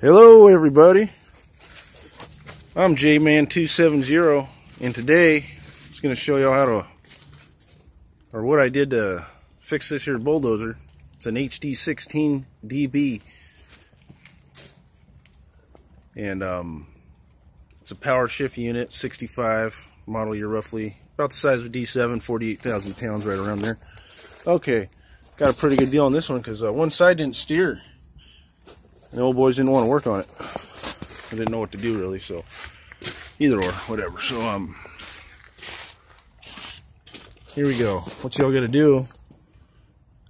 Hello everybody, I'm J-Man270, and today I'm just going to show you how to, or what I did to fix this here bulldozer. It's an HD16DP, and it's a power shift unit, 65, model year roughly, about the size of a D7, 48,000 pounds, right around there. Okay, got a pretty good deal on this one because one side didn't steer. The old boys didn't want to work on it. I didn't know what to do really, so either or, whatever. So here we go. What y'all got to do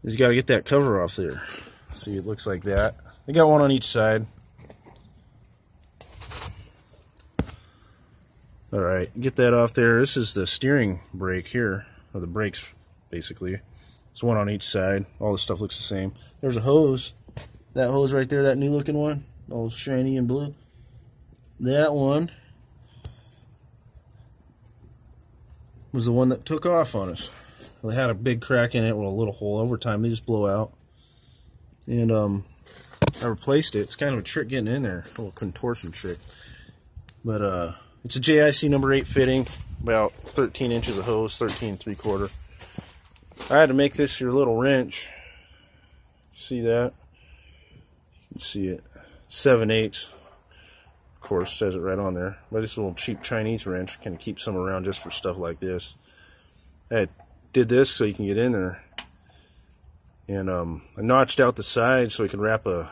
is you got to get that cover off there. See, it looks like that. I got one on each side. All right, get that off there. This is the steering brake here, or the brakes basically. It's one on each side. All the stuff looks the same. There's a hose. That hose right there, that new looking one, all shiny and blue. That one was the one that took off on us. They had a big crack in it with a little hole. Over time, they just blow out. And I replaced it. It's kind of a trick getting in there, a little contortion trick. But it's a JIC number 8 fitting, about 13 inches of hose, 13 3/4. I had to make this your little wrench. See that? You can see it. 7/8. Of course, says it right on there. But this little cheap Chinese wrench kind of keeps some around just for stuff like this. I did this so you can get in there. And I notched out the side so I can wrap the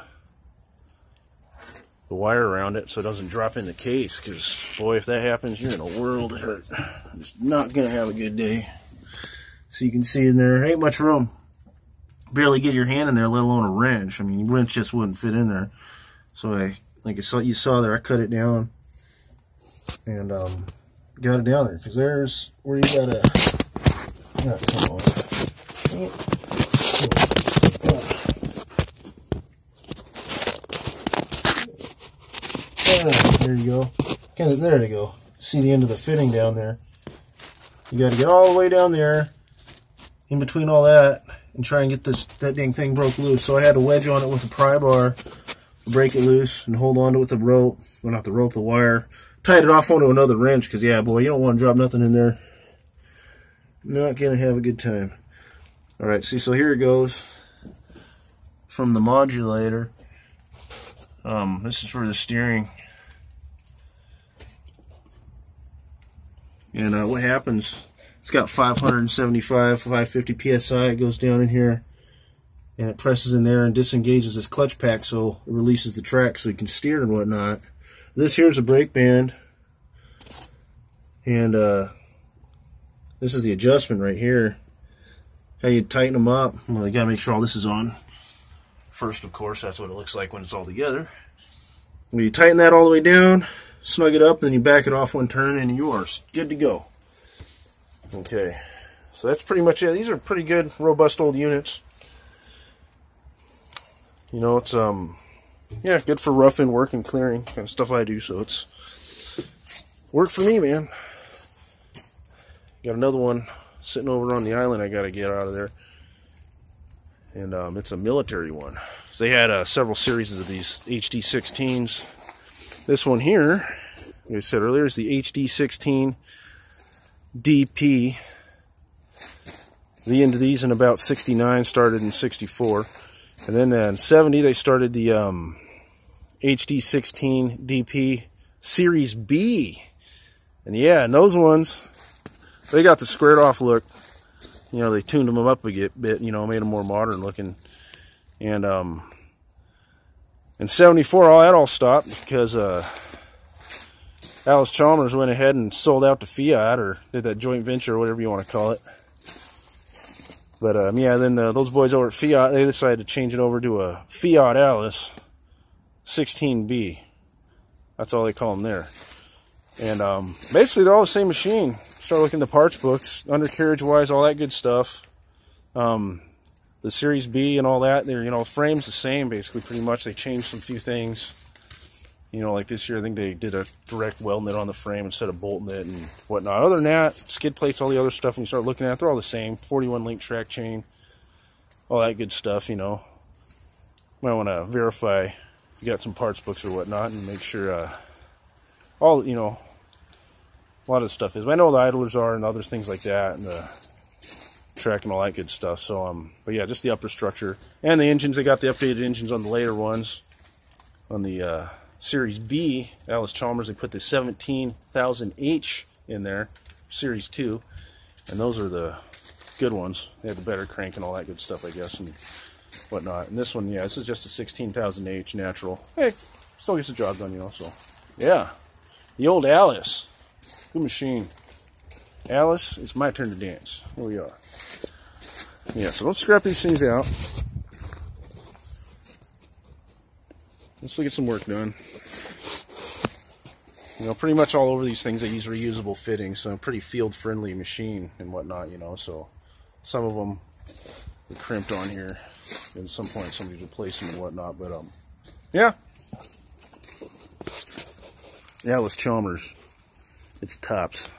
wire around it so it doesn't drop in the case. Because, boy, if that happens, you're in a world of hurt. I'm just not going to have a good day. So you can see in there ain't much room. Barely get your hand in there, let alone a wrench. I mean, a wrench just wouldn't fit in there. So you saw there, I cut it down and got it down there, because there's where you gotta. Oh, come on. There you go. Kind of there you go. See the end of the fitting down there. You got to get all the way down there, in between all that, and try and get that dang thing broke loose. So I had to wedge on it with a pry bar, break it loose, and hold on to it with a rope. Well, not the rope, the wire. Tied it off onto another wrench, because, yeah, boy, you don't want to drop nothing in there. Not going to have a good time. Alright, see, so here it goes from the modulator. This is for the steering. And what happens, it's got 575, 550 psi. It goes down in here, and it presses in there and disengages this clutch pack, so it releases the track so you can steer and whatnot. This here is a brake band, and this is the adjustment right here. How you tighten them up. Well, you gotta make sure all this is on first, of course. That's what it looks like when it's all together. When you tighten that all the way down, snug it up, then you back it off one turn, and you are good to go. Okay, so that's pretty much it. These are pretty good, robust old units. You know, it's yeah, good for roughing, work, and clearing kind of stuff I do. So it's worked for me, man. Got another one sitting over on the island I got to get out of there, and it's a military one. So they had several series of these HD16s. This one here, like I said earlier, is the HD16DP. The end of these in about 69, started in 64. And then in 70, they started the HD16DP Series B. And yeah, and those ones, they got the squared off look. You know, they tuned them up a bit, you know, made them more modern looking. And in 74, all that all stopped because Allis-Chalmers went ahead and sold out to Fiat, or did that joint venture, or whatever you want to call it. But yeah, then those boys over at Fiat, they decided to change it over to a Fiat Alice 16B. That's all they call them there. And basically, they're all the same machine. Start looking at the parts books, undercarriage-wise, all that good stuff. The Series B and all that, they're, you know, frame's the same, basically, pretty much. They changed some few things. You know, like this year, I think they did a direct welding it on the frame instead of bolting it and whatnot. Other than that, skid plates, all the other stuff, when you start looking at it, they're all the same. 41 link track chain, all that good stuff, you know. Might want to verify you got some parts books or whatnot, and make sure all, you know, a lot of stuff is. I know the idlers are and other things like that, and the track and all that good stuff. So but yeah, just the upper structure and the engines. They got the updated engines on the later ones. On the Series B, Allis-Chalmers, they put the 17,000H in there, Series 2, and those are the good ones. They have the better crank and all that good stuff, I guess, and whatnot. And this one, yeah, this is just a 16,000H natural. Hey, still gets the job done, you know. So yeah, the old Allis, good machine. Allis, it's my turn to dance. Here we are. Yeah, so don't scrap these things out. Let's get some work done. You know, pretty much all over these things I use reusable fittings, so a pretty field-friendly machine and whatnot, you know. So some of them are crimped on here. At some point, somebody replace them and whatnot. But yeah, Allis-Chalmers, it's tops.